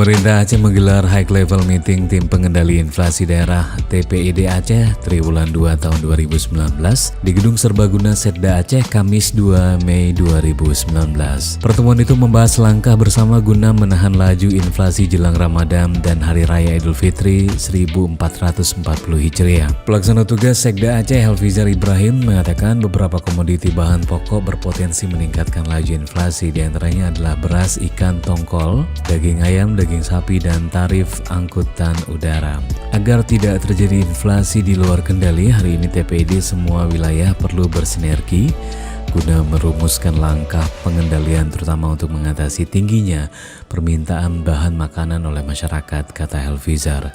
Pemerintah Aceh menggelar high level meeting tim pengendali inflasi daerah TPID Aceh triwulan 2 tahun 2019 di Gedung Serbaguna Setda Aceh Kamis 2 Mei 2019. Pertemuan itu membahas langkah bersama guna menahan laju inflasi jelang Ramadan dan Hari Raya Idul Fitri 1440 Hijriah. Pelaksana tugas Sekda Aceh Helvizar Ibrahim mengatakan beberapa komoditi bahan pokok berpotensi meningkatkan laju inflasi, diantaranya adalah beras, ikan tongkol, daging ayam, daging sapi, dan tarif angkutan udara. Agar tidak terjadi inflasi di luar kendali, hari ini TPID semua wilayah perlu bersinergi guna merumuskan langkah pengendalian terutama untuk mengatasi tingginya permintaan bahan makanan oleh masyarakat, kata Helvizar.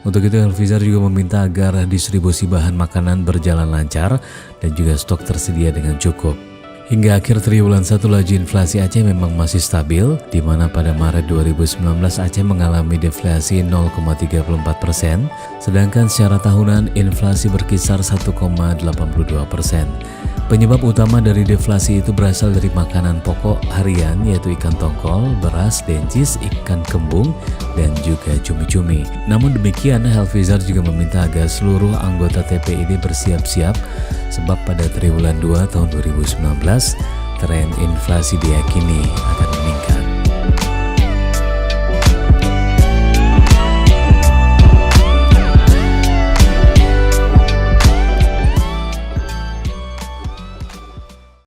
Untuk itu Helvizar juga meminta agar distribusi bahan makanan berjalan lancar dan juga stok tersedia dengan cukup. Hingga akhir triwulan 1 laju inflasi Aceh memang masih stabil, di mana pada Maret 2019 Aceh mengalami deflasi 0,34%, sedangkan secara tahunan inflasi berkisar 1,82%. Penyebab utama dari deflasi itu berasal dari makanan pokok harian yaitu ikan tongkol, beras, dencis, ikan kembung, dan juga cumi-cumi. Namun demikian, Helvizar juga meminta agar seluruh anggota TPID bersiap-siap sebab pada triwulan 2 tahun 2019 tren inflasi diyakini akan meningkat.